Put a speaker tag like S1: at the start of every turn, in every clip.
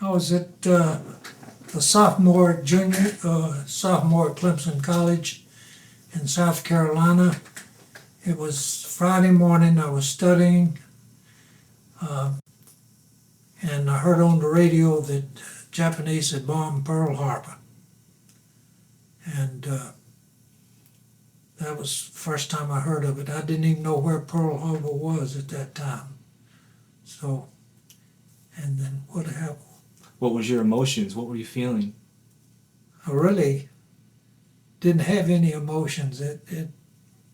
S1: I was at the sophomore at Clemson College in South Carolina. It was Friday morning. I was studying, and I heard on the radio that Japanese had bombed Pearl Harbor. And that was the first time I heard of it. I didn't even know where Pearl Harbor was at that time. So, and then what happened?
S2: What was your emotions? What were you feeling?
S1: I really didn't have any emotions. It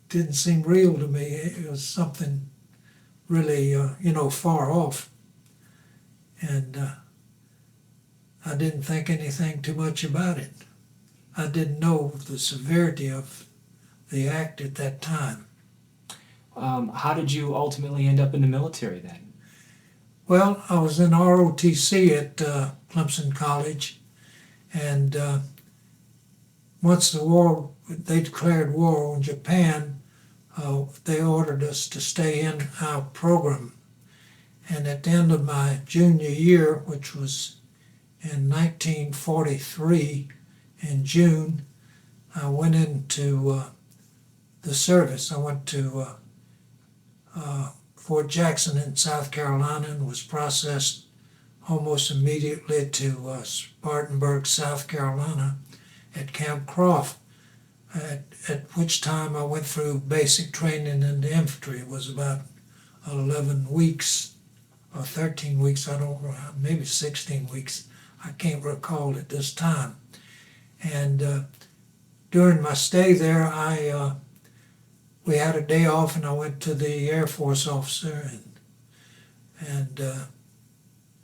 S1: didn't seem real to me. It was something really, far off. And I didn't think anything too much about it. I didn't know the severity of the act at that time.
S2: How did you ultimately end up in the military then?
S1: Well, I was in ROTC at Clemson College, and once they declared war on Japan, they ordered us to stay in our program. And at the end of my junior year, which was in 1943, in June, I went into the service. I went to Fort Jackson in South Carolina and was processed almost immediately to Spartanburg, South Carolina at Camp Croft, at which time I went through basic training in the infantry. It was about 11 weeks or 13 weeks, I don't know, maybe 16 weeks. I can't recall at this time. And during my stay there, we had a day off, and I went to the Air Force officer and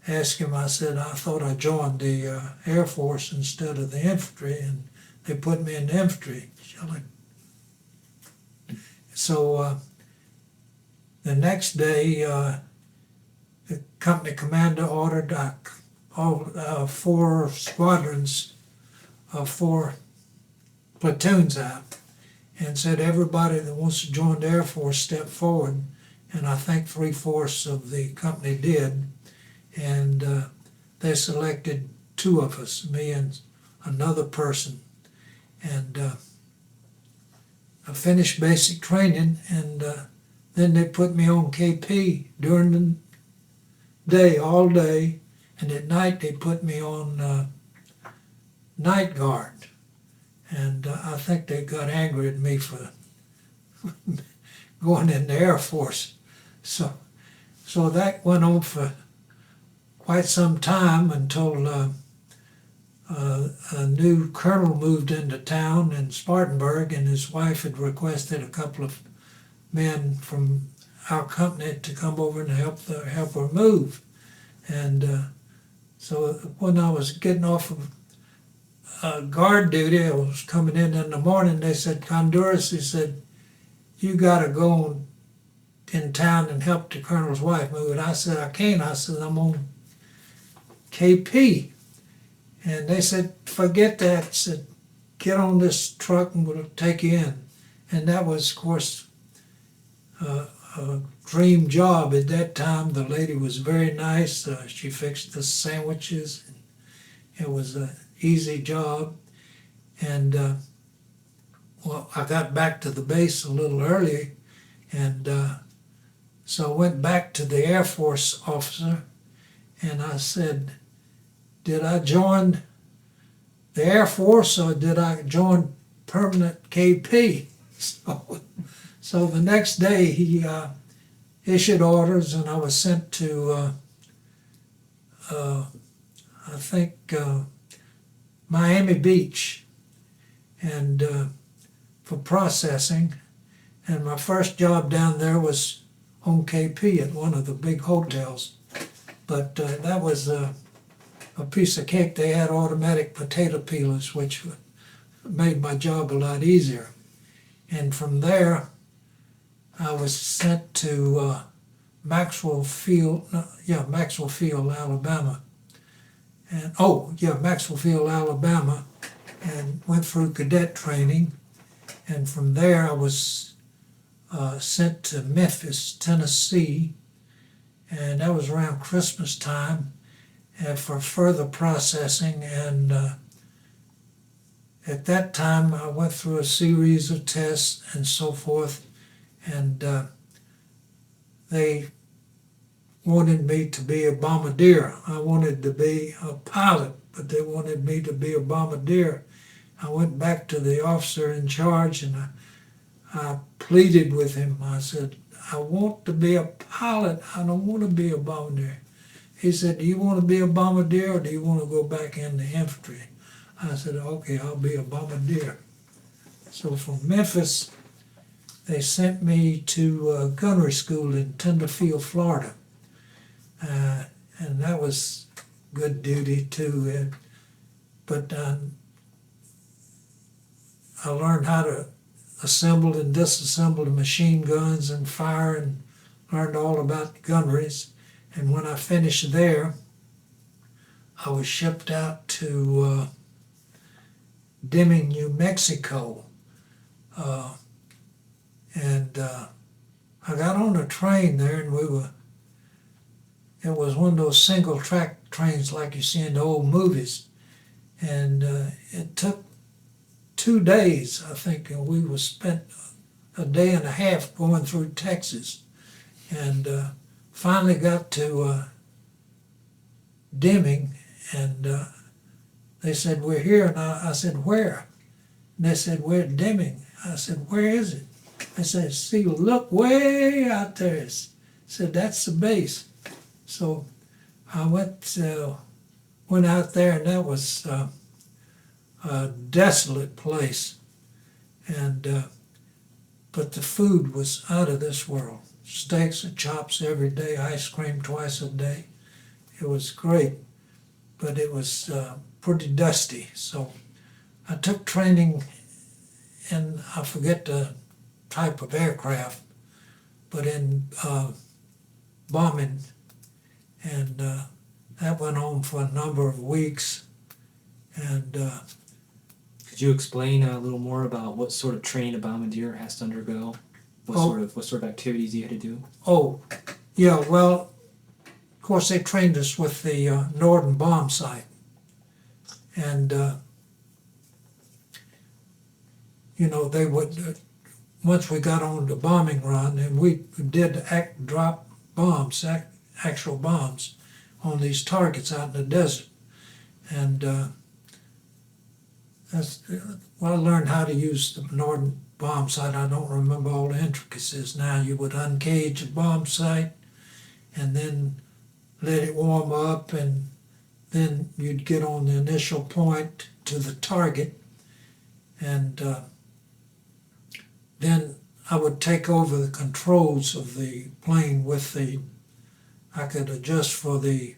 S1: asked him. I said, I thought I joined the Air Force instead of the infantry, and they put me in the infantry. So the next day, the company commander ordered all 4 squadrons of 4 platoons out, and said everybody that wants to join the Air Force step forward. And I think 3/4 of the company did. And they selected 2 of us, me and another person. And I finished basic training, and then they put me on KP during the day, all day. And at night they put me on night guard. And I think they got angry at me for going in the Air Force. So that went on for quite some time until a new colonel moved into town in Spartanburg, and his wife had requested a couple of men from our company to come over and help her move. And so when I was getting off of guard duty, I was coming in the morning, they said, Konduros, he said, you got to go in town and help the colonel's wife move. And I said, I can't. I said, I'm on KP. And they said, forget that. I said, get on this truck and we'll take you in. And that was, of course, a dream job at that time. The lady was very nice. She fixed the sandwiches. It was a easy job. And I got back to the base a little early, and so I went back to the Air Force officer, and I said, did I join the Air Force or did I join permanent KP? So the next day he issued orders, and I was sent to I think Miami Beach, and for processing. And my first job down there was on KP at one of the big hotels. But that was a piece of cake. They had automatic potato peelers, which made my job a lot easier. And from there, I was sent to Maxwell Field, Alabama. Maxwell Field, Alabama, and went through cadet training. And from there I was sent to Memphis, Tennessee, and that was around Christmas time. for further processing. And at that time, I went through a series of tests and so forth, and they wanted me to be a bombardier. I wanted to be a pilot, but they wanted me to be a bombardier. I went back to the officer in charge and I pleaded with him. I said, I want to be a pilot. I don't want to be a bombardier. He said, do you want to be a bombardier or do you want to go back in the infantry? I said, okay, I'll be a bombardier. So from Memphis, they sent me to gunnery school in Tenderfield, Florida. And that was good duty too. But I learned how to assemble and disassemble the machine guns and fire, and learned all about gunneries. And when I finished there, I was shipped out to Deming, New Mexico. And I got on a train there, and it was one of those single track trains like you see in the old movies. And it took 2 days, I think, and we were spent a day and a half going through Texas. And finally got to Deming, and they said, we're here. And I said, where? And they said, we're at Deming. I said, where is it? They said, see, look way out there. I said, that's the base. So I went out there, and that was a desolate place. And but the food was out of this world. Steaks and chops every day, ice cream twice a day. It was great, but it was pretty dusty. So I took training in, I forget the type of aircraft, but in bombing. And that went on for a number of weeks. And
S2: Could you explain a little more about what sort of training a bombardier has to undergo? What sort of activities you had to do?
S1: Oh, yeah, well, of course they trained us with the Norden bomb sight. And, they would, once we got on the bombing run, and we did drop bombs, actual bombs, on these targets out in the desert. And I learned how to use the Norden bomb sight. I don't remember all the intricacies now. You would uncage a bomb sight and then let it warm up, and then you'd get on the initial point to the target, and then I would take over the controls of the plane with I could adjust for the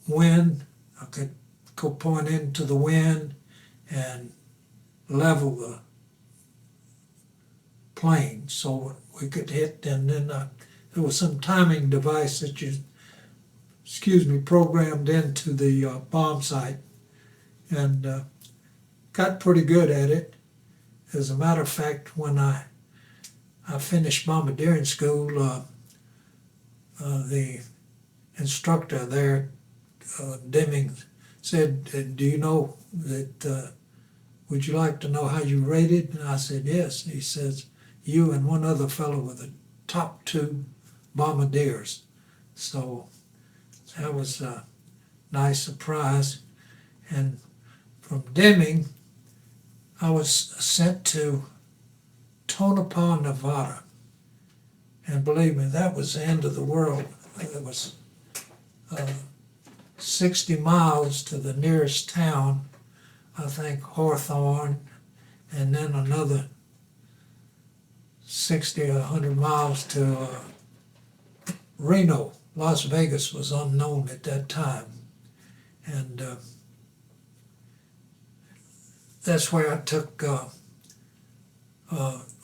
S1: wind. I could go point into the wind and level the plane so we could hit, and then there was some timing device that programmed into the bomb sight, and got pretty good at it. As a matter of fact, when I finished bombardiering school, the instructor there, Deming, said, do you know that, would you like to know how you rated? And I said, yes. He says, you and one other fellow were the top 2 bombardiers. So that was a nice surprise. And from Deming, I was sent to Tonopah, Nevada. And believe me, that was the end of the world. It was 60 miles to the nearest town, I think Hawthorne, and then another 60 or 100 miles to Reno. Las Vegas was unknown at that time. And that's where I took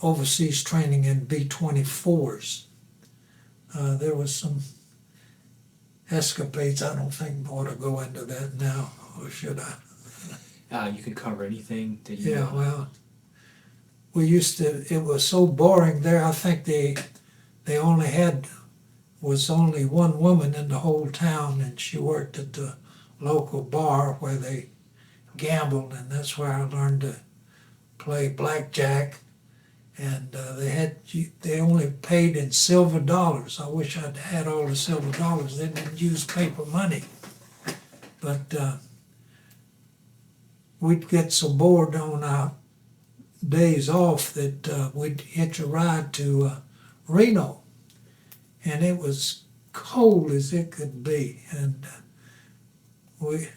S1: overseas training in B-24s. There was some escapades. I don't think I ought to go into that now, or should I?
S2: You can cover anything that you
S1: Yeah,
S2: want.
S1: well, it was so boring there. I think they only had was only one woman in the whole town, and she worked at the local bar where they gambled, and that's where I learned to play blackjack. And they only paid in silver dollars. I wish I'd had all the silver dollars. They didn't use paper money. But we'd get so bored on our days off that we'd hitch a ride to Reno. And it was cold as it could be. And we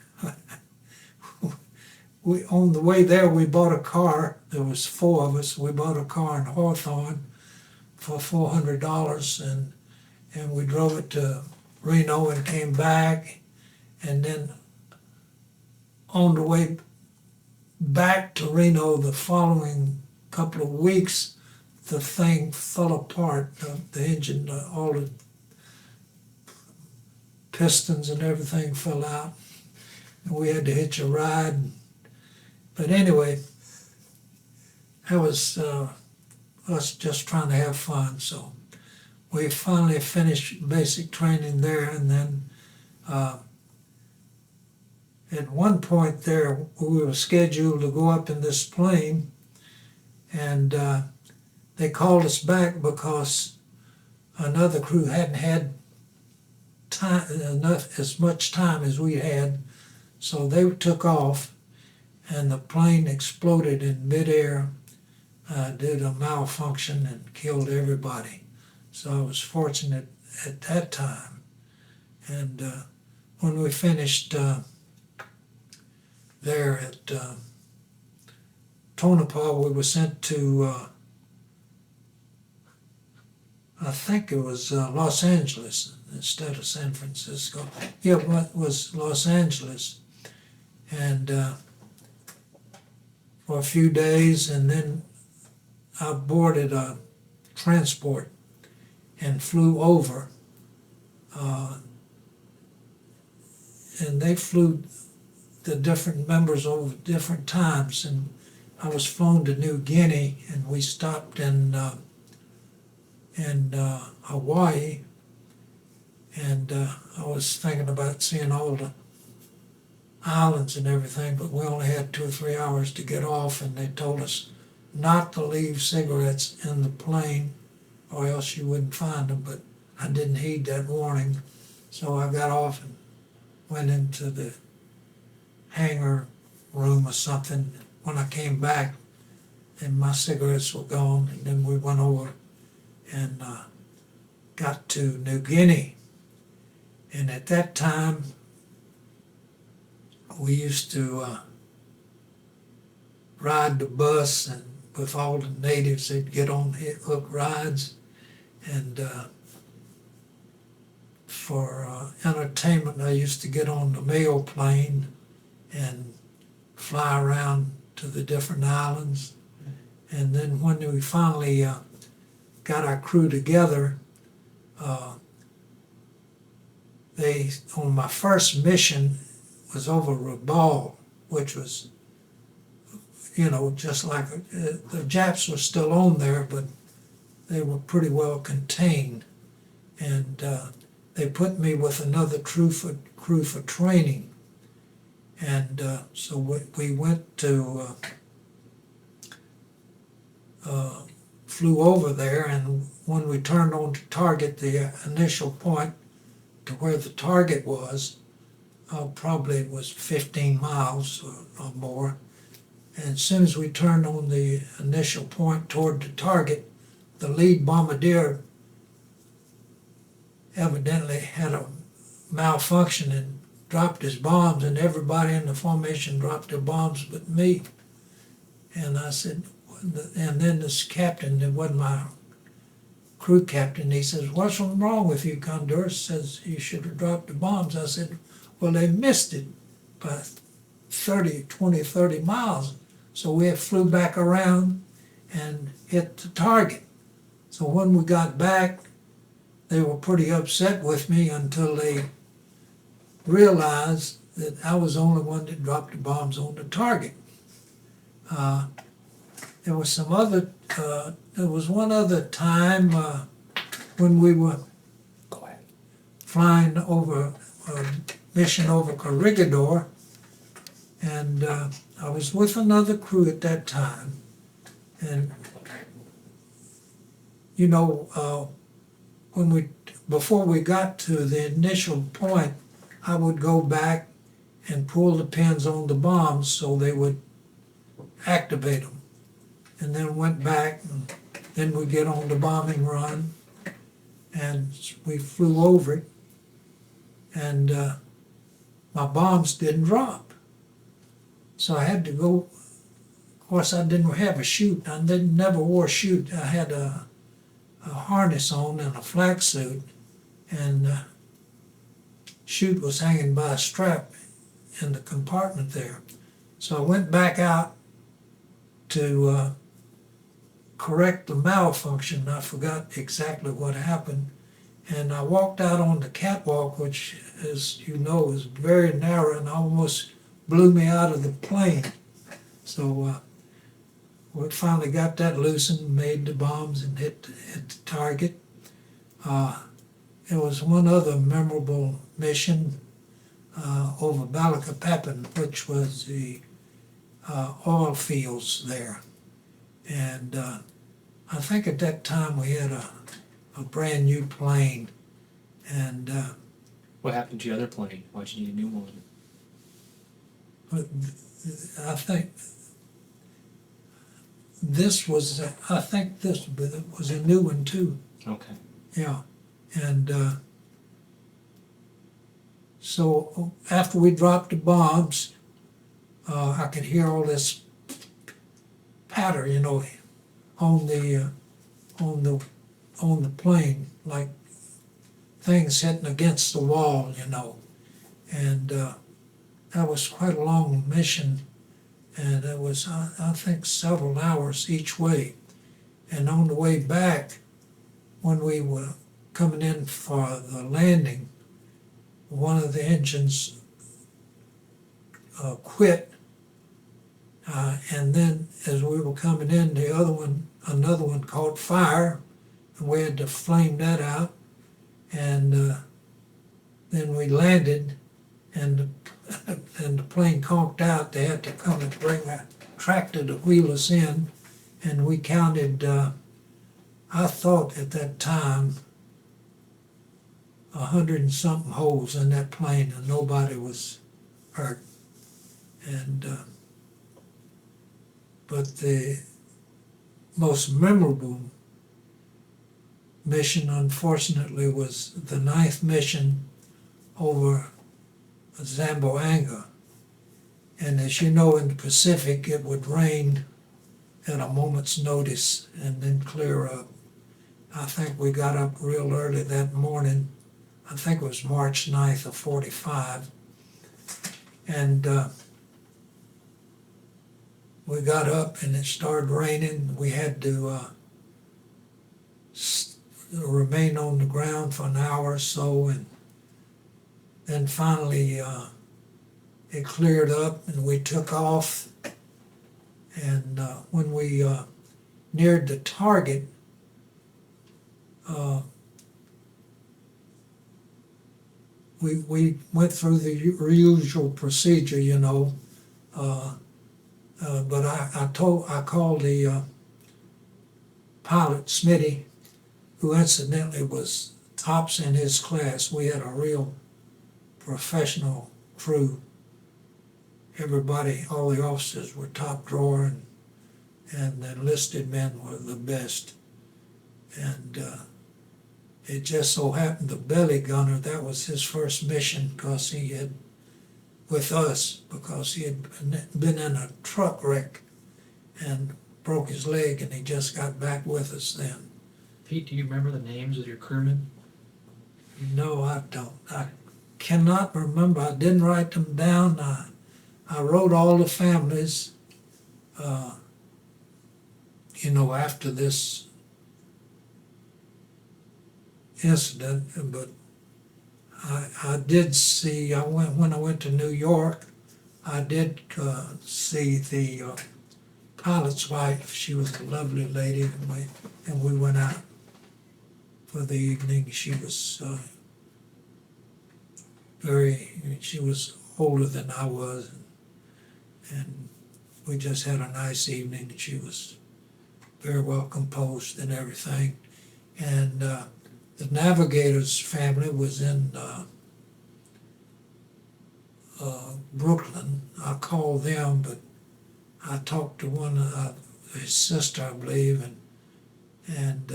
S1: on the way there, we bought a car. There was 4 of us. We bought a car in Hawthorne for $400, and we drove it to Reno and came back. And then on the way back to Reno the following couple of weeks, the thing fell apart. The engine, all the pistons and everything fell out. And we had to hitch a ride. But anyway, that was us just trying to have fun. So we finally finished basic training there, and then at one point there, we were scheduled to go up in this plane, and they called us back because another crew hadn't had as much time as we had, so they took off. And the plane exploded in midair due to a malfunction and killed everybody. So I was fortunate at that time. And when we finished there at Tonopah, we were sent to, I think it was Los Angeles instead of San Francisco. Yeah, it was Los Angeles. And for a few days, and then I boarded a transport and flew over. And they flew the different members over different times, and I was flown to New Guinea, and we stopped in Hawaii, and I was thinking about seeing all the islands and everything, but we only had 2 or 3 hours to get off, and they told us not to leave cigarettes in the plane or else you wouldn't find them, but I didn't heed that warning. So I got off and went into the hangar room or something. When I came back, and my cigarettes were gone, and then we went over and got to New Guinea. And at that time, we used to ride the bus, and with all the natives, they'd get on hook rides. And for entertainment, I used to get on the mail plane and fly around to the different islands. And then when we finally got our crew together, on my first mission was over Rabaul, which was, just like the Japs were still on there, but they were pretty well contained. And they put me with another crew for training. And so we went to, flew over there, and when we turned on to target, the initial point to where the target was, probably it was 15 miles or more. And as soon as we turned on the initial point toward the target, the lead bombardier evidently had a malfunction and dropped his bombs, and everybody in the formation dropped their bombs but me. And I said, and then this captain, that wasn't my crew captain, he says, "What's wrong with you, Konduros?" Says, "You should have dropped the bombs." I said, "Well, they missed it by 30 miles. So we flew back around and hit the target." So when we got back, they were pretty upset with me until they realized that I was the only one that dropped the bombs on the target. There was there was one other time when we were.
S2: Go ahead.
S1: flying over a mission over Corregidor, and I was with another crew at that time, and you know, before we got to the initial point, I would go back and pull the pins on the bombs so they would activate them, and then went back, and then we get on the bombing run, and we flew over it, and my bombs didn't drop. So I had to go. Of course, I didn't have a chute. I never wore a chute. I had a harness on and a flak suit, and chute was hanging by a strap in the compartment there. So I went back out to correct the malfunction. I forgot exactly what happened, and I walked out on the catwalk, which, as you know, is very narrow and almost blew me out of the plane. So we finally got that loosened, made the bombs, and hit the target. There was one other memorable mission over Balikpapan, which was the oil fields there. And I think at that time we had a brand new plane. And
S2: What happened to your other plane? Why'd you need a new one?
S1: I think this was a new one too.
S2: Okay.
S1: Yeah. And so after we dropped the bombs, I could hear all this patter, you know, on the plane, like things hitting against the wall, you know. And that was quite a long mission, and it was, I think, several hours each way. And on the way back, when we were coming in for the landing, one of the engines quit, and then as we were coming in, another one caught fire, and we had to flame that out, and then we landed, and the plane conked out. They had to come and bring a tractor to wheel us in, and we counted, I thought at that time, 100 and something holes in that plane, and nobody was hurt. And but the most memorable mission, unfortunately, was the 9th mission over Zamboanga. And as you know, in the Pacific, it would rain at a moment's notice and then clear up. I think we got up real early that morning. I think it was March 9th of 45. And we got up and it started raining. We had to remain on the ground for an hour or so, and then finally it cleared up and we took off. And when we neared the target, we went through the usual procedure, you know, but I called the pilot, Smitty, who incidentally was tops in his class. We had a real professional crew. Everybody, all the officers were top drawer, and the enlisted men were the best. And it just so happened the belly gunner, that was his first mission because he had been in a truck wreck and broke his leg, and he just got back with us then.
S3: Pete, do you remember the names of your crewmen?
S1: No, I don't. I cannot remember. I didn't write them down. I wrote all the families, you know, after this incident, but I did see, when I went to New York, I did see the pilot's wife. She was a lovely lady, and we went out for the evening. She was she was older than I was, and we just had a nice evening. She was very well composed and everything. And the navigator's family was in Brooklyn. I called them, but I talked to one of his sister, I believe, and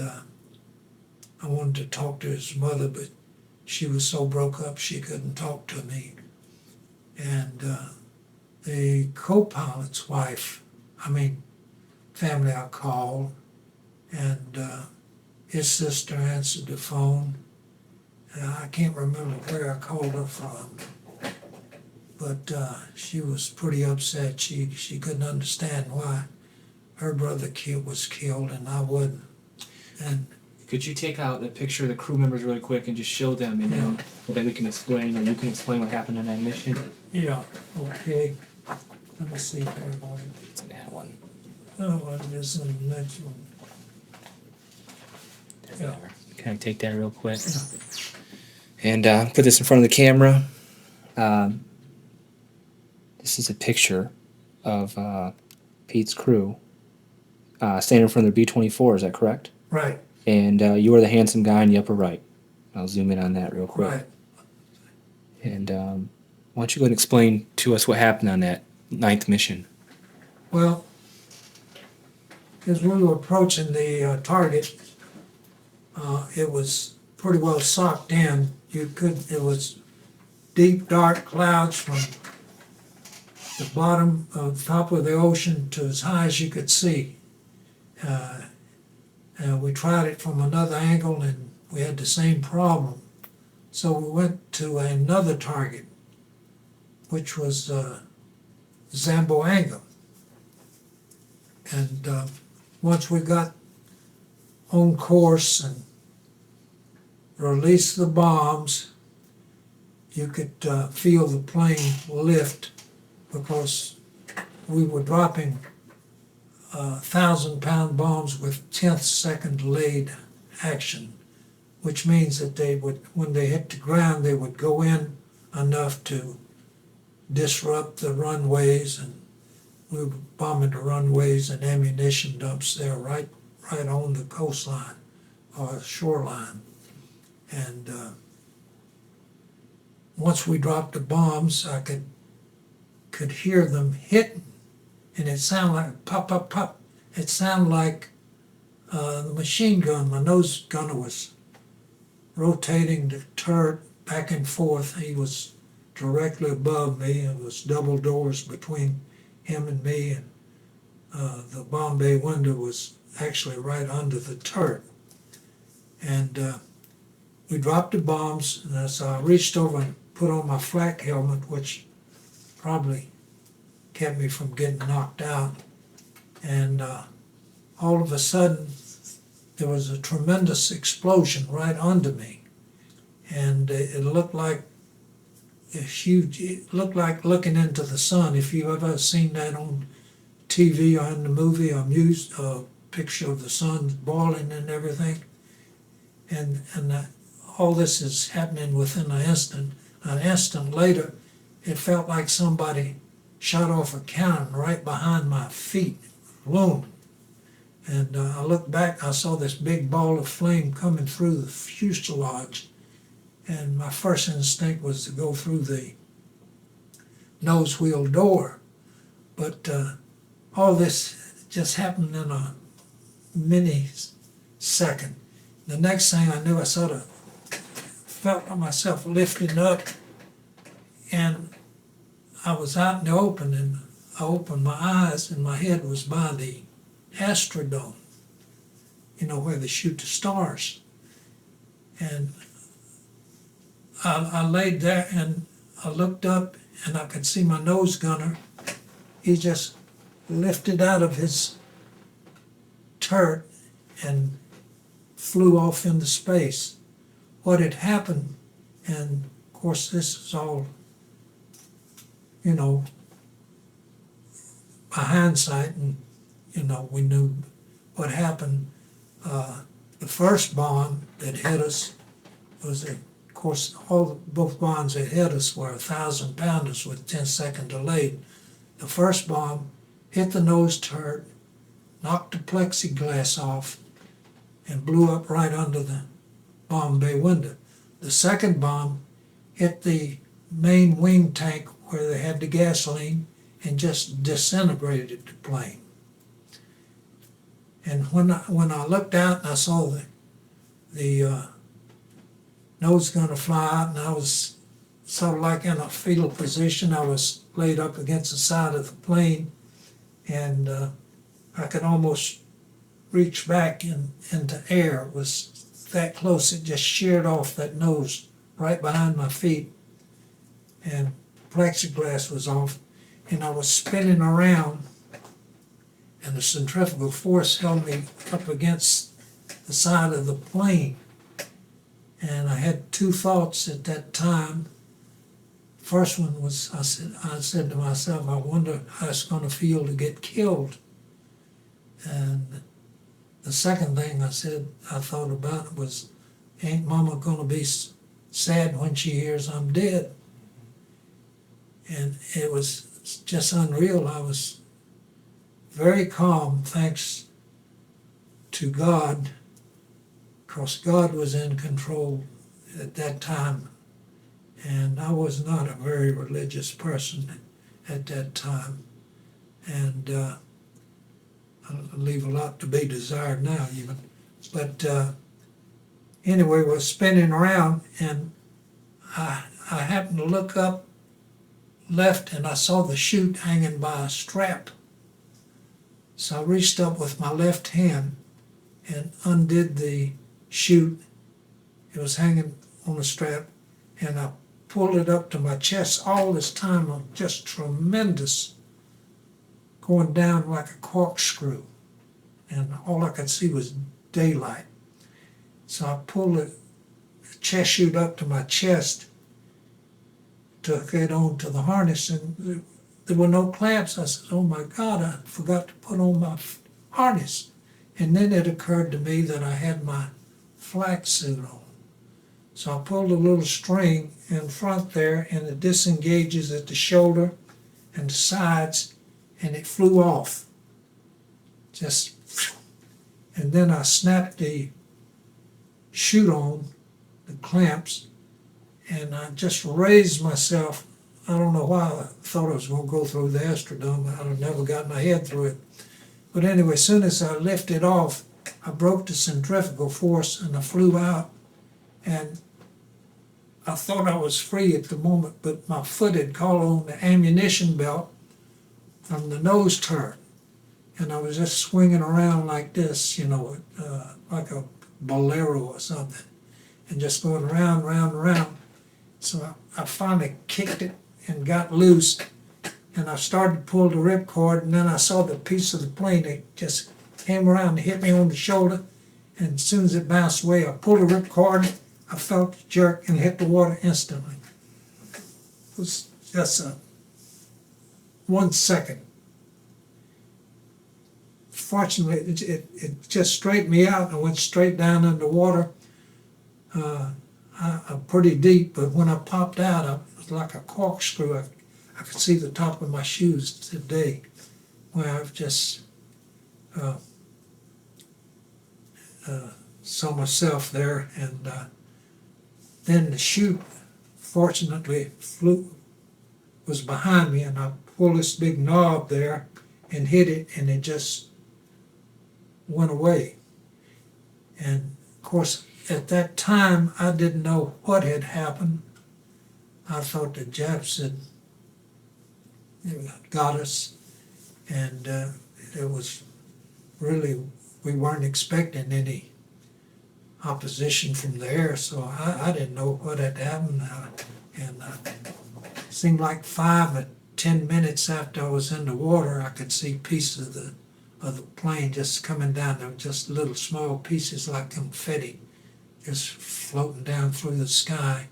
S1: I wanted to talk to his mother, but she was so broke up she couldn't talk to me. And the co-pilot's family I called, and his sister answered the phone. I can't remember where I called her from, but she was pretty upset. She couldn't understand why her brother was killed and I wasn't. And
S2: Could you take out a picture of the crew members really quick and just show them, you know, so that we can explain, or you can explain what happened in that mission?
S1: yeah, okay. Let me see where
S2: It's in that one.
S1: it is in the next one. Yeah.
S2: Can I take that real quick? And put this in front of the camera. This is a picture of Pete's crew standing in front of the B-24, is that correct?
S1: Right,
S2: And you are the handsome guy in the upper right. I'll zoom in on that real quick.
S1: right.
S2: And why don't you go ahead and explain to us what happened on that 9th mission?
S1: Well, as we were approaching the target, it was pretty well socked in. It was deep, dark clouds from the bottom of top of the ocean to as high as you could see. And we tried it from another angle and we had the same problem. So we went to another target, which was Zamboanga. And once we got on course and released the bombs, you could feel the plane lift because we were dropping 1,000-pound bombs with 10th second delayed action, which means that they would, when they hit the ground, they would go in enough to disrupt the runways, and we were bombing the runways and ammunition dumps there right on the coastline or shoreline. And once we dropped the bombs, I could hear them hitting, and it sounded like pop, pop, pop. It sounded like the machine gun. My nose gunner was rotating the turret back and forth. He was directly above me. It was double doors between him and me, and the bomb bay window was actually right under the turret. And we dropped the bombs, and so I reached over and put on my flak helmet, which probably kept me from getting knocked out. And all of a sudden, there was a tremendous explosion right under me. And it looked like it looked like looking into the sun. If you've ever seen that on TV or in the movie, a picture of the sun boiling and everything. And all this is happening within an instant. An instant later, it felt like somebody shot off a cannon right behind my feet, boom. And I looked back, I saw this big ball of flame coming through the fuselage. And my first instinct was to go through the nose wheel door. But all this just happened in a second. The next thing I knew, I sort of felt myself lifting up, and I was out in the open, and I opened my eyes, and my head was by the Astrodome, where they shoot the stars. And I laid there, and I looked up, and I could see my nose gunner. He just lifted out of his turret and flew off into space. What had happened, and of course this is all, by hindsight, and we knew what happened. The first bomb that hit us was, of course, both bombs that hit us were 1,000-pounders with 10-second delay. The first bomb hit the nose turret, knocked the plexiglass off, and blew up right under the bomb bay window. The second bomb hit the main wing tank where they had the gasoline and just disintegrated the plane. And when I looked out and I saw the nose gunner fly out, and I was sort of like in a fetal position. I was laid up against the side of the plane, and I could almost reach back into air. It was that close. It just sheared off that nose right behind my feet, and plexiglass was off, and I was spinning around, and the centrifugal force held me up against the side of the plane. And I had two thoughts at that time. First one was, I said to myself, I wonder how it's going to feel to get killed. And the second thing I thought about was, ain't Mama going to be sad when she hears I'm dead? And it was just unreal. I was very calm, thanks to God, because God was in control at that time. And I was not a very religious person at that time. And I leave a lot to be desired now even. But anyway, was spinning around, and I happened to look up left, and I saw the chute hanging by a strap. So I reached up with my left hand and undid the chute. It was hanging on a strap, and I pulled it up to my chest. All this time, I'm just tremendous, going down like a corkscrew, and all I could see was daylight. So I pulled the chest chute up to my chest, took it on to the harness, and there were no clamps. I said, oh my God, I forgot to put on my harness. And then it occurred to me that I had my flak suit on. So I pulled a little string in front there, and it disengages at the shoulder and the sides, and it flew off. And then I snapped the chute on, the clamps, and I just raised myself. I don't know why I thought I was going to go through the astrodome. I never got my head through it. But anyway, as soon as I lifted off, I broke the centrifugal force and I flew out. And I thought I was free at the moment, but my foot had caught on the ammunition belt from the nose turret. And I was just swinging around like this, like a bolero or something, and just going round, round, round. So I finally kicked it and got loose, and I started to pull the ripcord, and then I saw the piece of the plane that just came around and hit me on the shoulder, and as soon as it bounced away, I pulled the ripcord, I felt the jerk and hit the water instantly. It was just 1 second. Fortunately, it just straightened me out, and I went straight down in the water, pretty deep, but when I popped out, it was like a corkscrew. I could see the top of my shoes today, where I've just saw myself there, and then the chute, fortunately, was behind me, and I pulled this big knob there and hit it, and it just went away. And of course, at that time, I didn't know what had happened. I thought the Japs had got us, and it was really, we weren't expecting any opposition from the air, so I didn't know what had happened. And it seemed like 5 or 10 minutes after I was in the water, I could see pieces of the plane just coming down. There were just little small pieces like confetti, just floating down through the sky.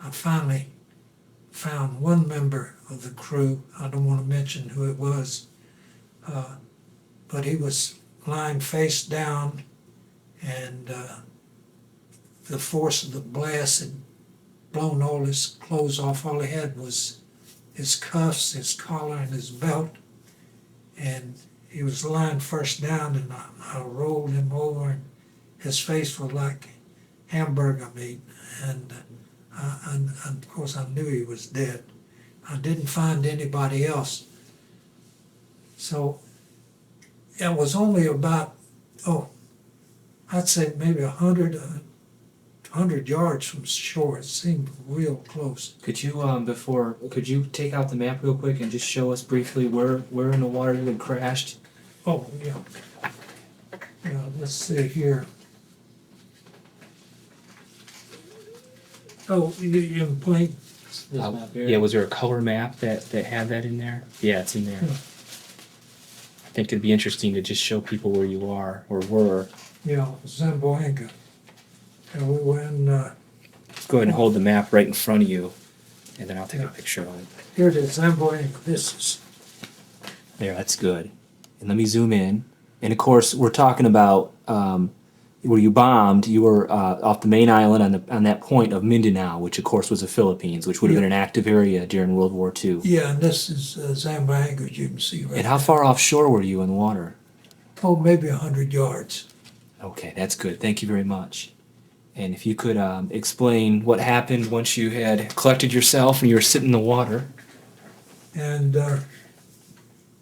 S1: I finally found one member of the crew. I don't want to mention who it was, but he was lying face down, and the force of the blast had blown all his clothes off. All he had was his cuffs, his collar, and his belt. And he was lying first down, and I rolled him over, and his face was like hamburger meat. And of course, I knew he was dead. I didn't find anybody else. So it was only about, I'd say maybe 100 yards from shore. It seemed real close.
S2: Could you could you take out the map real quick and just show us briefly where in the water you had crashed?
S1: Oh, yeah. Yeah, let's see here. Oh, you can play.
S3: This map here.
S4: Yeah, was there a color map that had that in there? Yeah, it's in there.
S1: Yeah.
S4: I think it'd be interesting to just show people where you are or were.
S1: Yeah, Zamboanga. And we were in,
S4: Go ahead and hold the map right in front of you, and then I'll take a picture of it.
S1: here it is, Zamboanga. This is,
S2: There, that's good. And let me zoom in. And of course, we're talking about where you bombed. You were off the main island on that point of Mindanao, which of course was the Philippines, which would have been an active area during World War II.
S1: yeah, and this is Zamboanga, as you can see right
S2: And how
S1: there.
S2: far offshore were you in the water?
S1: Oh, maybe 100 yards.
S2: Okay, that's good. Thank you very much. And if you could explain what happened once you had collected yourself and you were sitting in the water.
S1: And of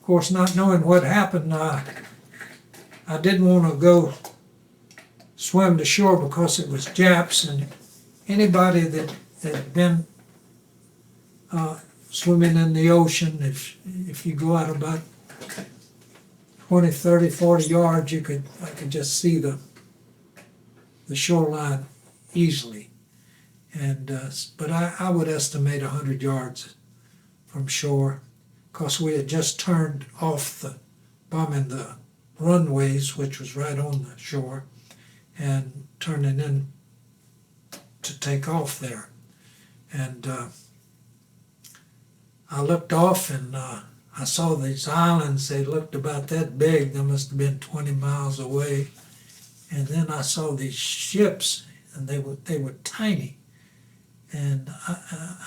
S1: course, not knowing what happened, I didn't want to go swim to shore because it was Japs, and anybody that had been swimming in the ocean, if you go out about 20, 30, 40 yards, I could just see the shoreline easily. And but I would estimate 100 yards from shore, because we had just turned off bombing the runways, which was right on the shore, and turning in to take off there. And I looked off, and I saw these islands. They looked about that big. They must have been 20 miles away. And then I saw these ships, and they were tiny. And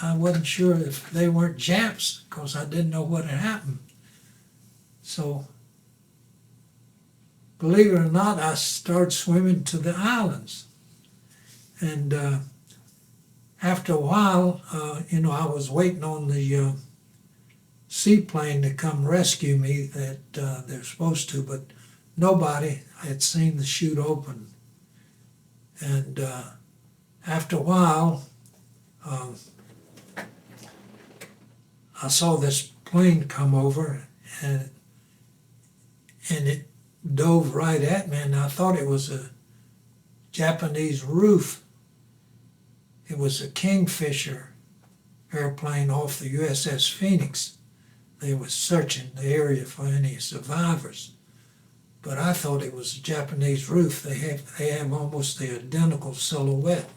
S1: I wasn't sure if they weren't Japs, because I didn't know what had happened. So, believe it or not, I started swimming to the islands. And after a while, I was waiting on the seaplane to come rescue me that they're supposed to, but nobody had seen the chute open. And after a while, I saw this plane come over, and it dove right at me, and I thought it was a Japanese roof. It was a Kingfisher airplane off the USS Phoenix. They were searching the area for any survivors. But I thought it was a Japanese roof. They have almost the identical silhouette.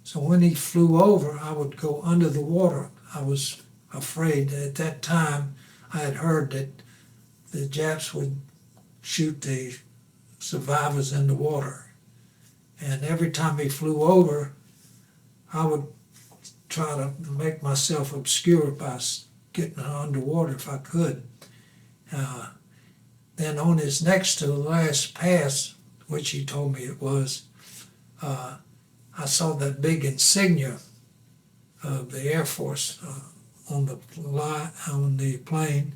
S1: So when he flew over, I would go under the water. I was afraid. At that time, I had heard that the Japs would shoot the survivors in the water. And every time he flew over, I would try to make myself obscure by getting underwater if I could. Then on his next to the last pass, which he told me it was, I saw that big insignia of the Air Force on the plane,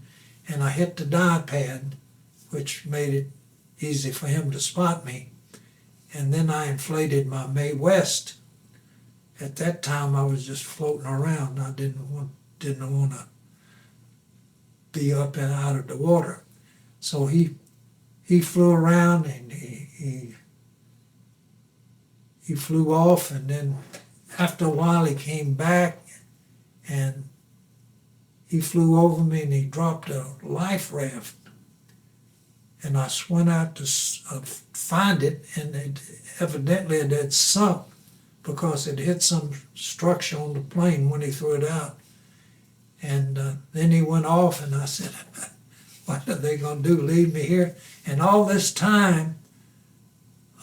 S1: and I hit the dive pad, which made it easy for him to spot me. And then I inflated my Mae West. At that time, I was just floating around. I didn't want to be up and out of the water. So he flew around, and he flew off, and then after a while he came back, and he flew over me, and he dropped a life raft. And I went out to find it, and evidently it had sunk because it hit some structure on the plane when he threw it out. And then he went off, and I said, what are they going to do, leave me here? And all this time,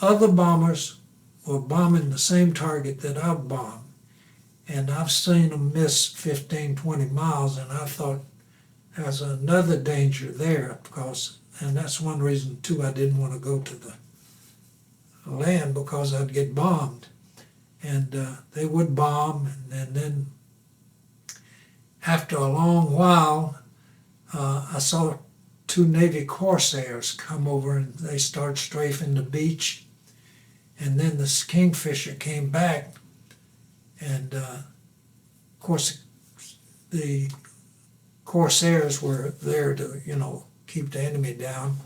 S1: other bombers were bombing the same target that I've bombed. And I've seen them miss 15, 20 miles, and I thought there's another danger there, because, and that's one reason too I didn't want to go to the land, because I'd get bombed. And they would bomb, and then after a long while, I saw two Navy Corsairs come over, and they start strafing the beach. And then this Kingfisher came back, and of course the Corsairs were there to, keep the enemy down.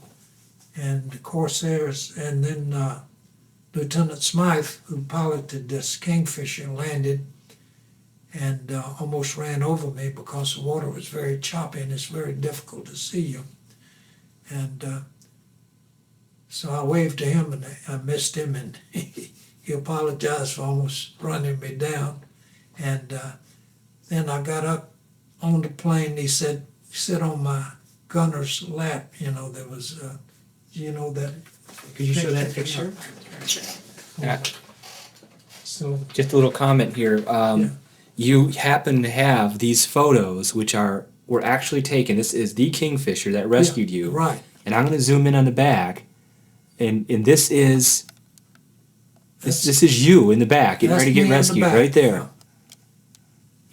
S1: And the Corsairs, and then Lieutenant Smythe, who piloted this Kingfisher, landed and almost ran over me because the water was very choppy and it's very difficult to see you. And so I waved to him, and I missed him, and he apologized for almost running me down. And then I got up on the plane. He said, sit on my gunner's lap. There was, that.
S4: Could you show that picture? Yeah.
S1: So
S4: Just a little comment here.
S1: Yeah.
S4: You happen to have these photos, which were actually taken. This is the Kingfisher that rescued you.
S1: right.
S4: And I'm going to zoom in on the back, and this is you in the back, getting ready to get rescued, right there.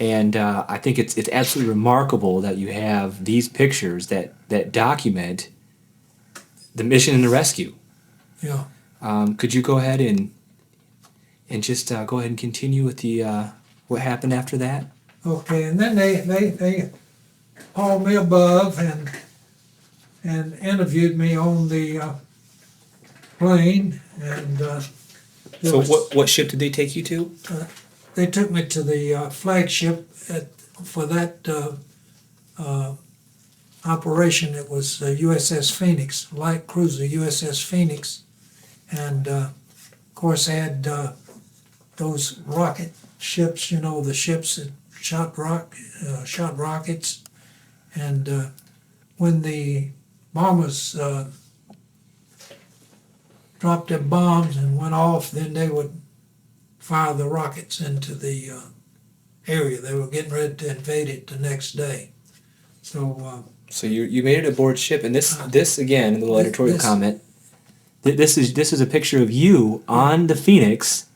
S4: And I think it's absolutely remarkable that you have these pictures that document the mission and the rescue.
S1: Yeah.
S4: Could you go ahead and just go ahead and continue with the what happened after that?
S1: Okay, and then they hauled me above and interviewed me on the plane, and
S4: So what ship did they take you to?
S1: they took me to the flagship for that operation. It was USS Phoenix, light cruiser USS Phoenix, and of course they had those rocket ships, the ships that shot rockets, and when the bombers dropped their bombs and went off, then they would fire the rockets into the area. They were getting ready to invade it the next day. So
S4: So you made it aboard ship, and this again, a little editorial comment. This is a picture of you on the Phoenix.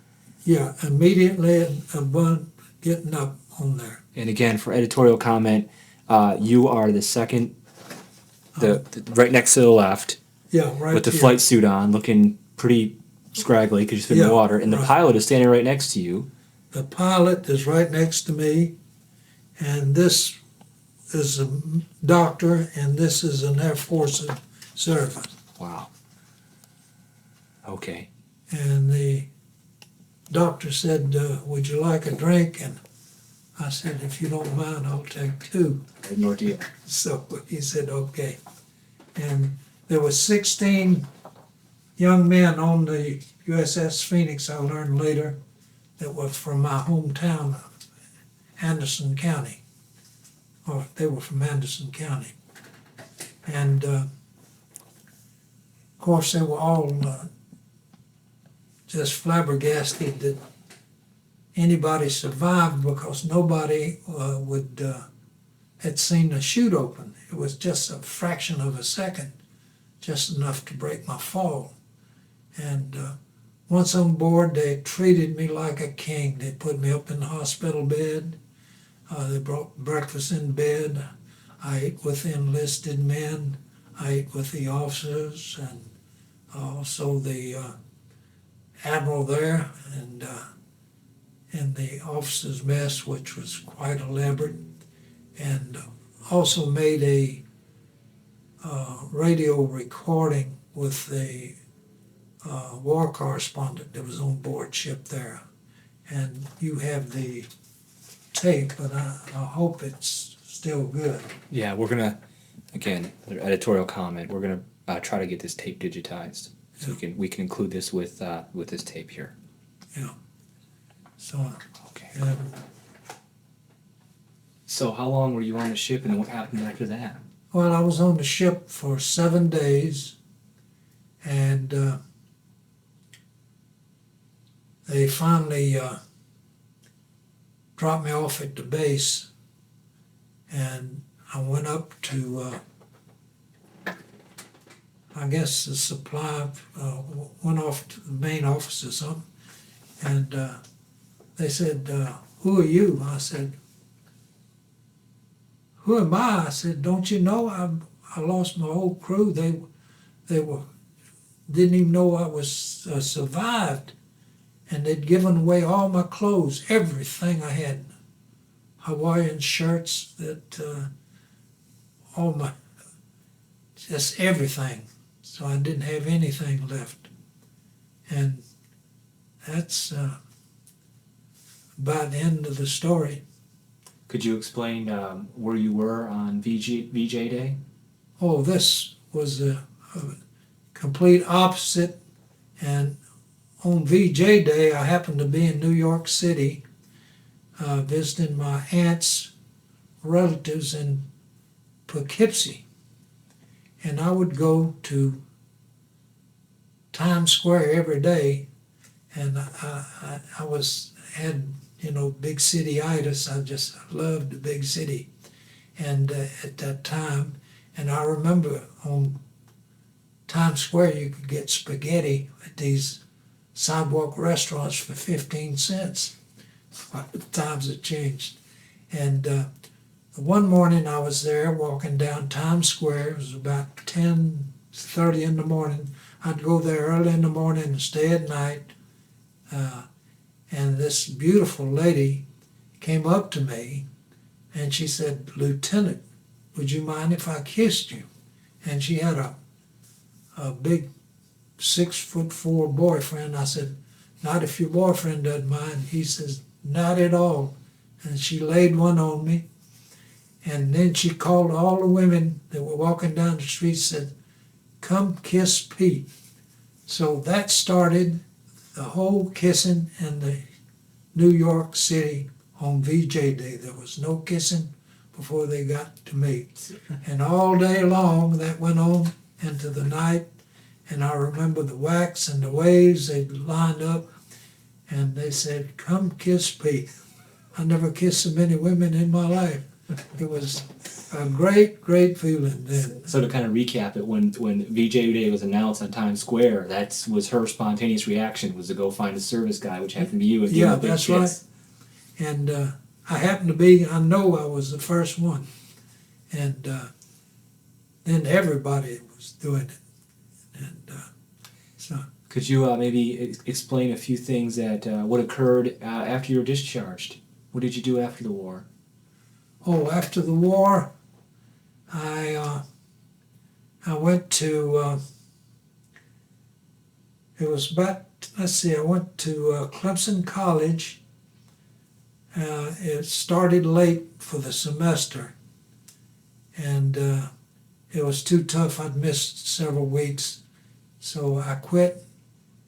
S1: yeah, immediately upon getting up on there.
S4: And again, for editorial comment, you are the second, the right next to the left,
S1: Yeah, right
S4: with the
S1: here.
S4: flight suit on, looking pretty scraggly because you stood in
S1: Yeah,
S4: the water, and the
S1: right.
S4: pilot is standing right next to you.
S1: The pilot is right next to me, and this is a doctor, and this is an Air Force observer.
S4: Wow. Okay.
S1: And the doctor said, would you like a drink? And I said, if you don't mind, I'll take two.
S4: No deal.
S1: So he said, okay. And there were 16 young men on the USS Phoenix, I learned later, that were from my hometown, Anderson County. Or they were from Anderson County. And of course, they were all just flabbergasted that anybody survived, because nobody had seen the chute open. It was just a fraction of a second, just enough to break my fall. And once on board, they treated me like a king. They put me up in the hospital bed. They brought breakfast in bed. I ate with the enlisted men. I ate with the officers, and also the admiral there, and in the officers' mess, which was quite elaborate, and also made a radio recording with the war correspondent that was on board ship there. And you have the tape, but I hope it's still good.
S4: Yeah, we're gonna, again, another editorial comment. We're gonna try to get this tape digitized, so we can include this with this tape here.
S1: Yeah. So,
S4: Okay.
S1: yeah,
S4: So how long were you on the ship, and then what happened after that?
S1: well, I was on the ship for 7 days, and they finally dropped me off at the base, and I went up to, I guess the supply, went off to the main office or something, and they said, who are you? I said, who am I? I said, don't you know I lost my whole crew. They didn't even know I was survived, and they'd given away all my clothes, everything I had, Hawaiian shirts, that all my, just everything. So I didn't have anything left, and that's about the end of the story.
S2: Could you explain where you were on VJ Day?
S1: Oh, this was a complete opposite. And on VJ Day, I happened to be in New York City visiting my aunt's relatives in Poughkeepsie. And I would go to Times Square every day, and I had big city-itis. I just loved the big city, and at that time, and I remember on Times Square you could get spaghetti at these sidewalk restaurants for 15 cents. The times have changed. And one morning I was there walking down Times Square. It was about 10:30 in the morning. I'd go there early in the morning and stay at night. And this beautiful lady came up to me and she said, "Lieutenant, would you mind if I kissed you?" And she had a big 6'4" boyfriend. I said, "Not if your boyfriend doesn't mind." He says, "Not at all." And she laid one on me. And then she called all the women that were walking down the street, said, "Come kiss Pete." So that started the whole kissing in the New York City on VJ Day. There was no kissing before they got to me. And all day long that went on into the night. And I remember the wax and the waves, they lined up and they said, "Come kiss Pete." I never kissed so many women in my life. It was a great, great feeling then.
S2: So to kind of recap it, when VJ Day was announced on Times Square, that was her spontaneous reaction, was to go find a service guy, which happened to be you. And give him a big
S1: That's
S2: kiss.
S1: right. And I happened to be, I know I was the first one. And then everybody was doing it. And so.
S2: Could you maybe explain a few things that what occurred after you were discharged? What did you do after the war?
S1: Oh, after the war, I went to, it was about, I went to Clemson College. It started late for the semester, and it was too tough. I'd missed several weeks, so I quit,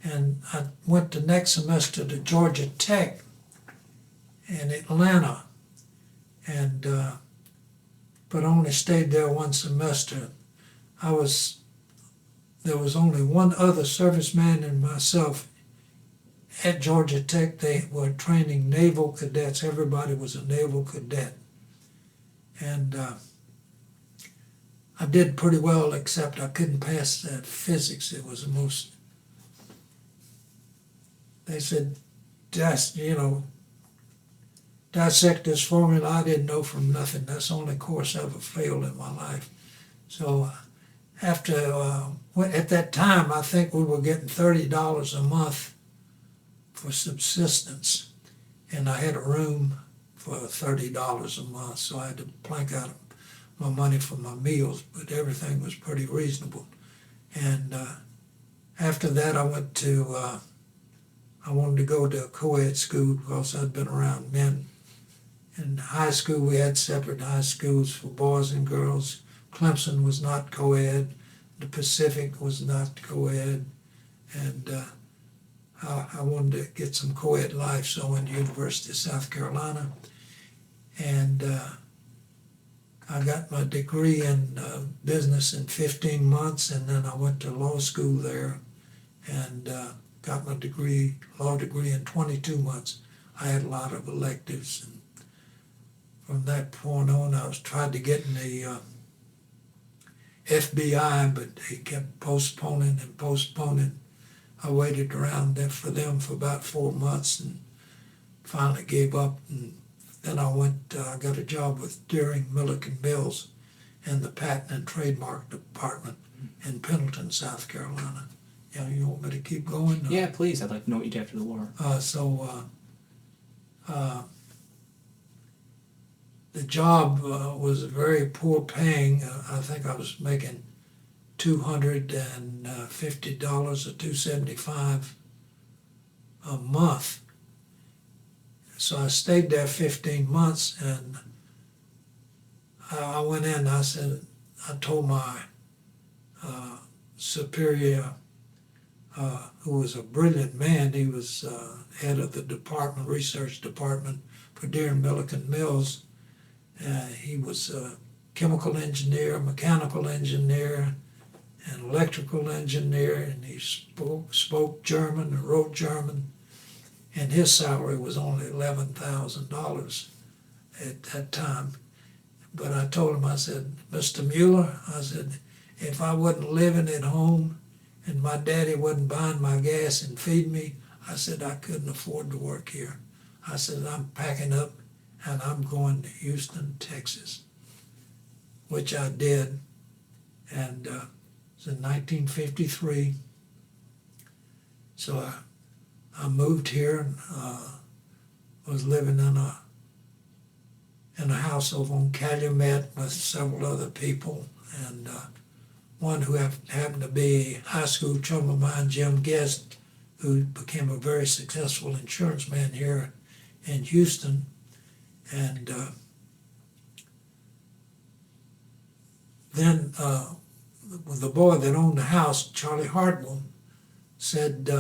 S1: and I went the next semester to Georgia Tech in Atlanta, and but only stayed there one semester. There was only one other serviceman and myself at Georgia Tech. They were training naval cadets. Everybody was a naval cadet. And I did pretty well, except I couldn't pass that physics. It was the most, they said, dissect this formula. I didn't know from nothing. That's the only course I ever failed in my life. So after, at that time, I think we were getting $30 a month for subsistence. And I had a room for $30 a month, so I had to plank out my money for my meals, but everything was pretty reasonable. And after that, I wanted to go to a co-ed school because I'd been around men. In high school, we had separate high schools for boys and girls. Clemson was not co-ed. The Pacific was not co-ed. And I wanted to get some co-ed life, so I went to University of South Carolina. And I got my degree in business in 15 months, and then I went to law school there and got my degree, law degree in 22 months. I had a lot of electives, and from that point on, I was tried to get in the FBI, but they kept postponing and postponing. I waited around there for them for about 4 months and finally gave up. And then I got a job with Deering, Milliken Mills in the Patent and Trademark Department in Pendleton, South Carolina. Yeah, you want me to keep going?
S4: Yeah, please. I'd like to know what you did after the war.
S1: The job was very poor paying. I think I was making $250 or $275 a month. So I stayed there 15 months, and I went in. I told my superior, who was a brilliant man. He was head of the department, research department for Deering Milliken Mills. He was a chemical engineer, mechanical engineer, an electrical engineer, and he spoke German and wrote German, and his salary was only $11,000 at that time. But I told him, I said, Mr. Mueller, I said, if I wasn't living at home and my daddy wasn't buying my gas and feeding me, I said I couldn't afford to work here. I said, I'm packing up and I'm going to Houston, Texas, which I did. And it was in 1953. So I moved here and was living in a house over on Calumet with several other people, and one who happened to be a high school chum of mine, Jim Guest, who became a very successful insurance man here in Houston. And then the boy that owned the house, Charlie Hartwell, said,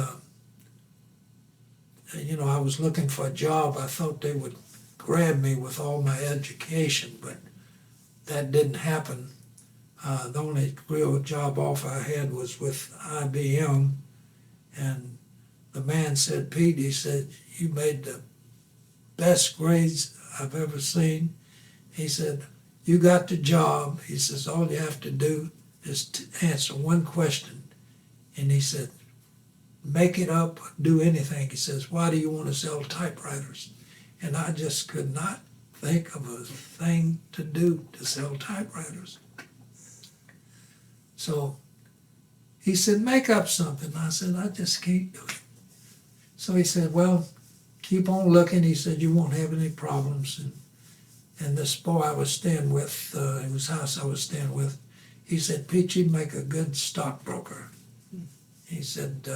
S1: I was looking for a job. I thought they would grab me with all my education, but that didn't happen. The only real job offer I had was with IBM, and the man said, Pete, he said, you made the best grades I've ever seen. He said, you got the job. He says, all you have to do is to answer one question. And he said, make it up, do anything. He says, why do you want to sell typewriters? And I just could not think of a thing to do to sell typewriters. So he said, make up something. I said, I just can't do it. So he said, well, keep on looking. He said, you won't have any problems. And this boy I was staying with, whose house I was staying with, he said, Pete, you'd make a good stockbroker. He said,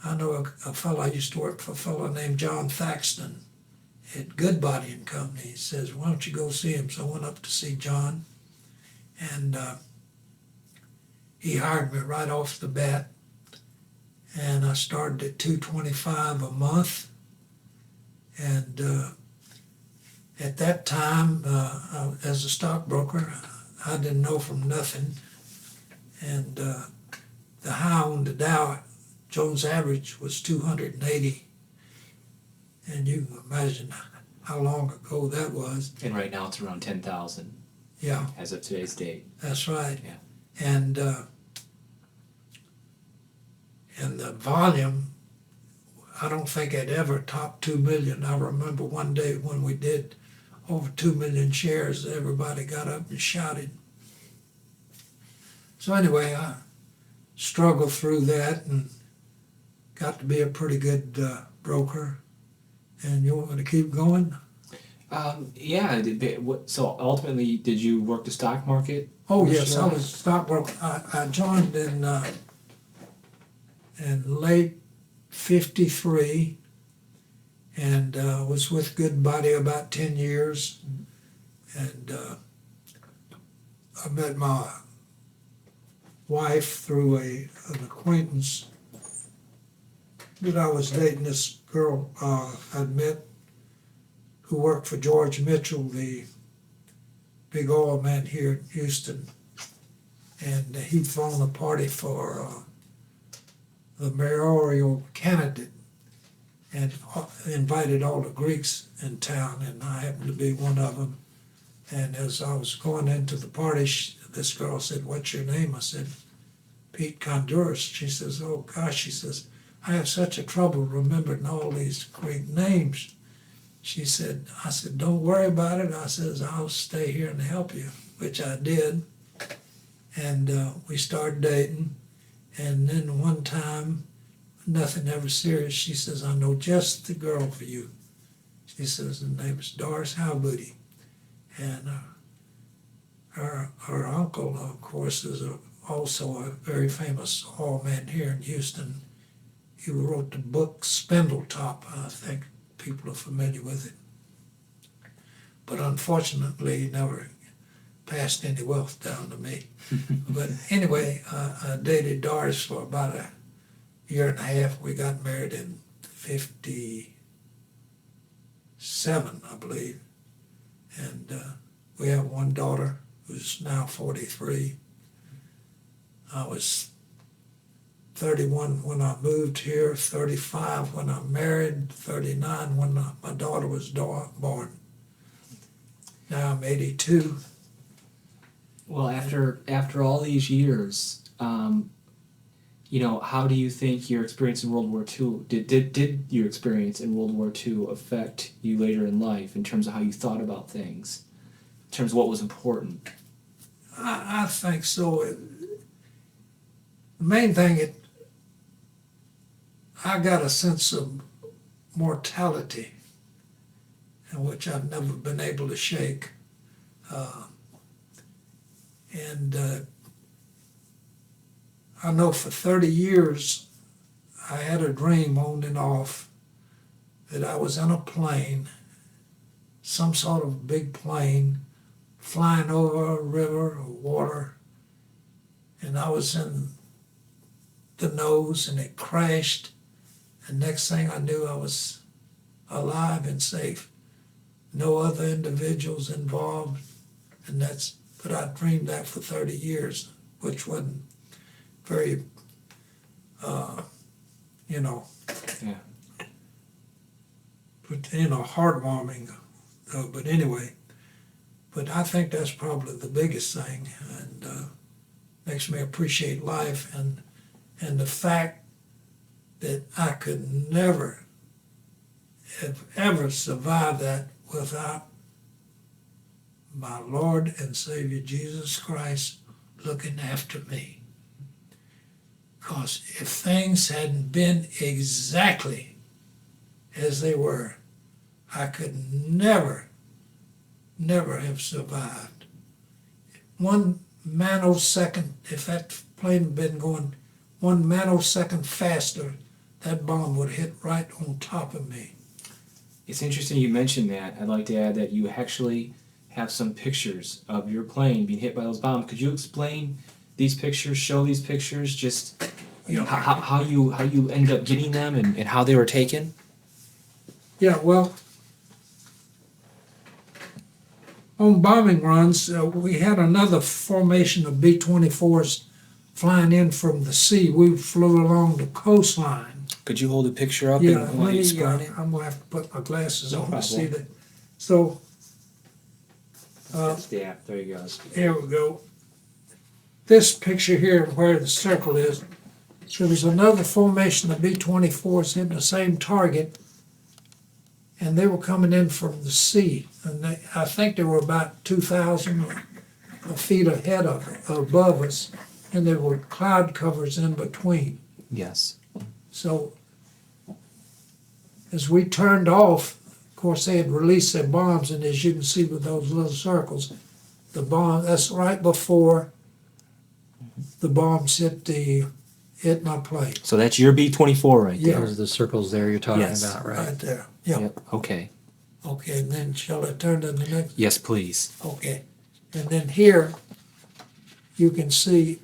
S1: I know a fellow, I used to work for a fellow named John Thaxton at Goodbody and Company. He says, why don't you go see him? So I went up to see John, and he hired me right off the bat, and I started at $225 a month. And at that time, as a stockbroker, I didn't know from nothing, and the high on the Dow Jones average was 280, and you can imagine how long ago that was.
S4: And right now it's around 10,000.
S1: Yeah,
S4: as of today's date.
S1: that's right.
S4: Yeah.
S1: And the volume, I don't think it ever topped 2 million. I remember one day when we did over 2 million shares, everybody got up and shouted. So anyway, I struggled through that and got to be a pretty good broker. And you want me to keep going?
S4: Yeah. So ultimately, did you work the stock market?
S1: Oh yes, I was a stockbroker. I joined in late '53, and was with Goodbody about 10 years. And I met my wife through an acquaintance that I was dating. This girl I'd met who worked for George Mitchell, the big oil man here in Houston. And he'd thrown a party for the mayoral candidate and invited all the Greeks in town, and I happened to be one of them. And as I was going into the party, this girl said, "What's your name?" I said, "Pete Konduros." She says, "Oh gosh," she says, "I have such a trouble remembering all these Greek names." I said, "Don't worry about it." I says, "I'll stay here and help you," which I did. And we started dating. And then one time, nothing ever serious, she says, "I know just the girl for you." She says, "Her name is Doris Halbooty." And her uncle, of course, is also a very famous oil man here in Houston. He wrote the book Spindletop. I think people are familiar with it. But unfortunately, he never passed any wealth down to me. But anyway, I dated Doris for about a year and a half. We got married in 1957, I believe. And we have one daughter who's now 43. I was 31 when I moved here, 35 when I married, 39 when my daughter was born. Now I'm 82.
S2: Well, after all these years, how do you think your experience in World War II did your experience in World War II affect you later in life in terms of how you thought about things, in terms of what was important?
S1: I think so. The main thing, I got a sense of mortality, which I've never been able to shake. And I know for 30 years I had a dream on and off that I was in a plane, some sort of big plane, flying over a river or water, and I was in the nose and it crashed, and next thing I knew I was alive and safe. No other individuals involved, but I dreamed that for 30 years, which wasn't very,
S2: Yeah.
S1: heartwarming. But anyway, but I think that's probably the biggest thing, and makes me appreciate life, and the fact that I could never have ever survived that without my Lord and Savior Jesus Christ looking after me. Because if things hadn't been exactly as they were, I could never have survived. 1 nanosecond, if that plane had been going 1 nanosecond faster, that bomb would hit right on top of me.
S2: It's interesting you mentioned that. I'd like to add that you actually have some pictures of your plane being hit by those bombs. Could you explain these pictures, show these pictures, just how you ended up getting them and how they were taken?
S1: Yeah, well, on bombing runs, we had another formation of B-24s flying in from the sea. We flew along the coastline.
S2: Could you hold a picture up
S1: Yeah,
S2: and while you explain it?
S1: I'm going to have to put my glasses on to
S2: problem.
S1: see that. So,
S2: Yeah, there you go.
S1: here we go. This picture here, where the circle is, there was another formation of B-24s hitting the same target, and they were coming in from the sea. And I think they were about 2,000 feet ahead above us, and there were cloud covers in between.
S2: Yes.
S1: So as we turned off, of course they had released their bombs, and as you can see with those little circles, that's right before the bombs hit my plane.
S2: So that's your B-24 right there.
S1: Yeah.
S5: Those are the circles there you're talking
S2: Yes.
S5: about, right?
S1: Right there. Yeah.
S2: Yep. Okay.
S1: Okay, and then shall I turn to the next?
S2: Yes, please.
S1: Okay. And then here you can see,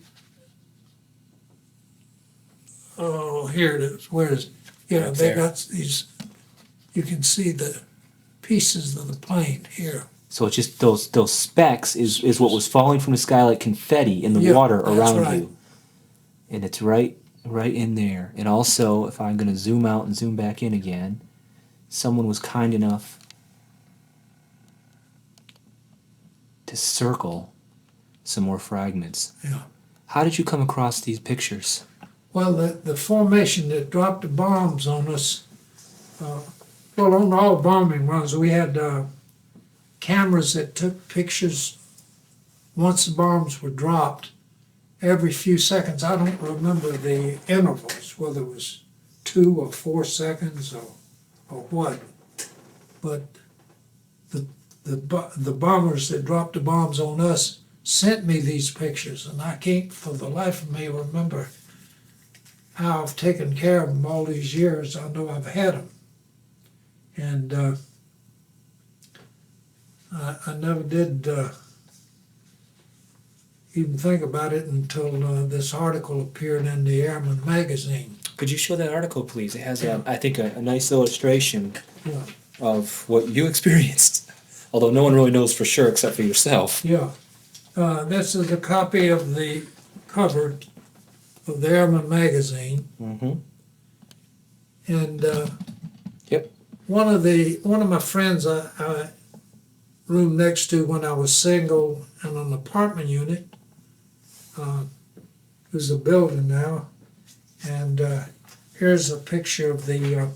S1: here it is. Where is, yeah,
S2: Right
S1: they
S2: there.
S1: got these, you can see the pieces of the plane here.
S2: So it's just those specks is what was falling from the sky like confetti in the
S1: Yeah,
S2: water
S1: that's
S2: around
S1: right.
S2: you. And it's right right in there. And also, if I'm going to zoom out and zoom back in again, someone was kind enough to circle some more fragments.
S1: Yeah.
S2: How did you come across these pictures?
S1: Well, the formation that dropped the bombs on us, well, on all bombing runs, we had cameras that took pictures once the bombs were dropped every few seconds. I don't remember the intervals, whether it was 2 or 4 seconds or what. But the bombers that dropped the bombs on us sent me these pictures, and I can't for the life of me remember how I've taken care of them all these years. I know I've had them. And I never did even think about it until this article appeared in the Airman magazine.
S2: Could you show that article, please? It has, I think, a nice illustration
S1: Yeah.
S2: of what you experienced, although no one really knows for sure except for yourself.
S1: Yeah. This is a copy of the cover of the Airman magazine.
S2: Mm-hmm.
S1: And
S2: Yep.
S1: one of my friends I roomed next to when I was single in an apartment unit, who's a building now, and here's a picture of the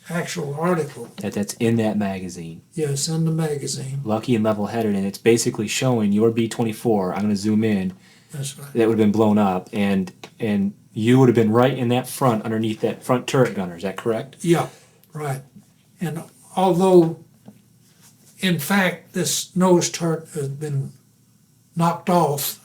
S1: actual article.
S2: That's in that magazine.
S1: Yes, in the magazine.
S2: Lucky and level-headed, and it's basically showing your B-24. I'm going to zoom in.
S1: That's right.
S2: That would have been blown up, and you would have been right in that front, underneath that front turret gunner. Is that correct?
S1: Yeah, right. And although, in fact, this nose turret has been knocked off,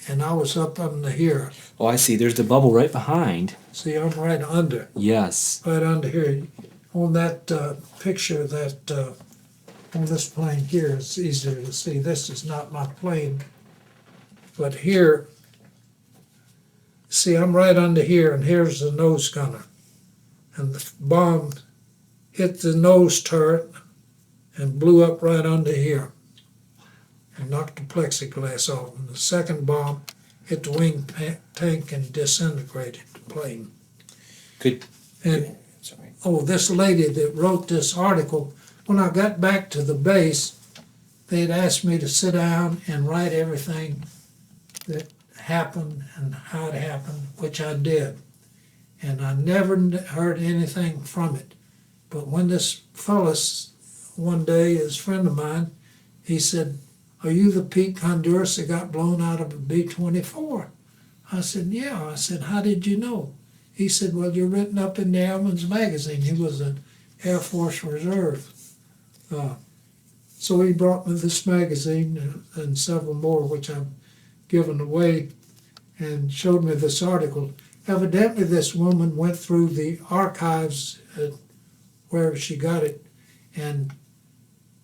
S1: and I was up under here.
S2: Oh, I see. There's the bubble right behind.
S1: See, I'm right under.
S2: Yes.
S1: Right under here. On that picture that on this plane here, it's easier to see. This is not my plane. But here, see, I'm right under here, and here's the nose gunner. And the bomb hit the nose turret and blew up right under here and knocked the plexiglass off. And the second bomb hit the wing tank and disintegrated the plane.
S2: Good.
S1: And
S2: Sorry.
S1: oh, this lady that wrote this article, when I got back to the base, they had asked me to sit down and write everything that happened and how it happened, which I did. And I never heard anything from it. But when this fellow one day, his friend of mine, he said, "Are you the Pete Konduros that got blown out of a B-24? I said, "Yeah." I said, "How did you know?" He said, "Well, you're written up in the Airman's magazine." He was an Air Force Reserve. So he brought me this magazine and several more, which I've given away, and showed me this article. Evidently, this woman went through the archives at wherever she got it and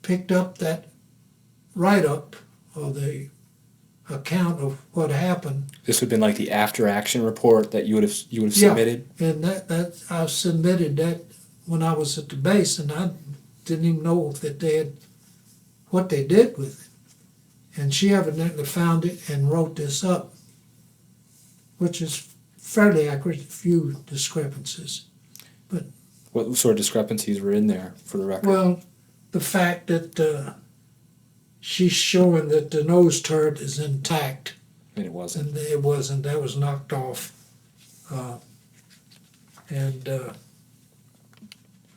S1: picked up that write-up or the account of what happened.
S2: This would have been like the after-action report that you would have
S1: Yeah.
S2: submitted.
S1: And that I submitted that when I was at the base, and I didn't even know that they had what they did with it. And she evidently found it and wrote this up, which is fairly accurate, a few discrepancies.
S2: What sort of discrepancies were in there, for the record?
S1: Well, the fact that she's showing that the nose turret is intact,
S2: And it wasn't.
S1: and it wasn't. That was knocked off. I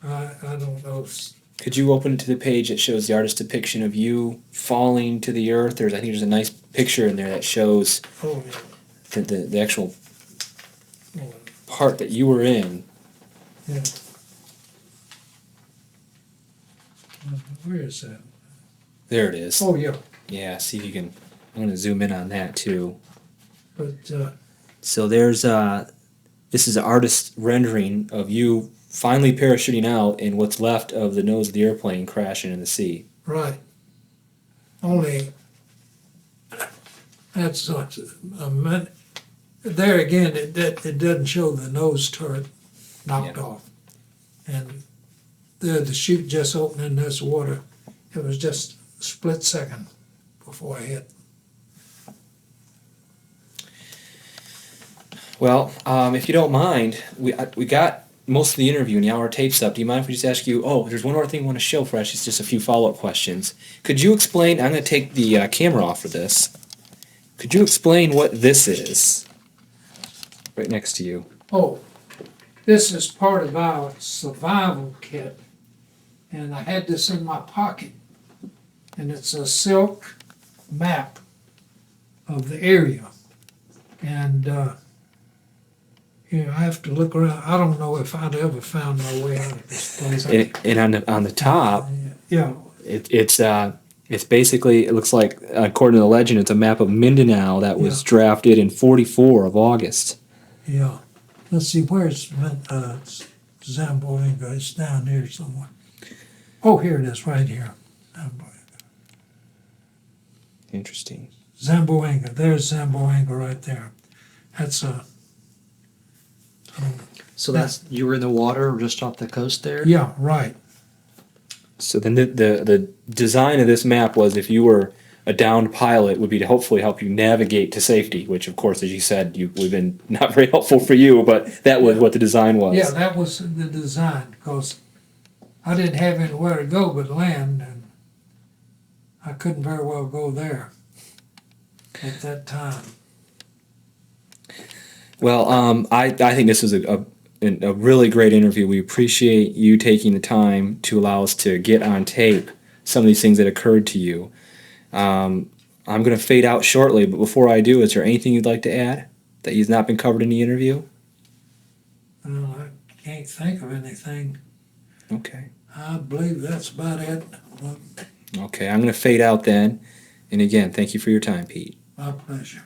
S1: don't know.
S2: Could you open to the page that shows the artist's depiction of you falling to the earth? I think there's a nice picture in there that shows
S1: Oh,
S2: the actual
S1: yeah.
S2: part that you were in.
S1: Yeah. Where is that?
S2: There it is.
S1: Oh, yeah.
S2: Yeah, see if you can. I'm going to zoom in on that too.
S1: But
S2: So there's this is an artist's rendering of you finally parachuting out and what's left of the nose of the airplane crashing in the sea.
S1: right. Only that's what a minute. There again, it doesn't show the nose turret knocked
S2: Yeah.
S1: off, and the chute just opened in this water. It was just a split second before I hit.
S4: Well, if you don't mind, we got most of the interview and the hour tape's up. Do you mind if we just ask you? Oh, there's one more thing I want to show, Fresh. It's just a few follow-up questions. Could you explain? I'm going to take the camera off for this. Could you explain what this is? Right next to you.
S1: Oh, this is part of our survival kit, and I had this in my pocket, and it's a silk map of the area, and I have to look around. I don't know if I'd ever found my way out of this place.
S4: And on the top,
S1: Yeah,
S4: it's basically, it looks like, according to the legend, it's a map of Mindanao that was
S1: Yeah.
S4: drafted in 44 of August.
S1: yeah. Let's see, where's Zamboanga? It's down here somewhere. Oh, here it is, right here.
S4: Interesting.
S1: Zamboanga. There's Zamboanga right there. That's
S3: So that's, you were in the water just off the coast there?
S1: yeah, right.
S4: So then the design of this map was, if you were a downed pilot, would be to hopefully help you navigate to safety, which of course, as you said, we've been not very helpful for you, but that was what the design was.
S1: Yeah, that was the design, because I didn't have anywhere to go but land, and I couldn't very well go there at that time.
S4: Well, I think this is a really great interview. We appreciate you taking the time to allow us to get on tape some of these things that occurred to you. I'm going to fade out shortly, but before I do, is there anything you'd like to add that has not been covered in the interview?
S1: Well, I can't think of anything.
S4: Okay.
S1: I believe that's about it.
S4: Okay, I'm going to fade out then. And again, thank you for your time, Pete.
S1: My pleasure.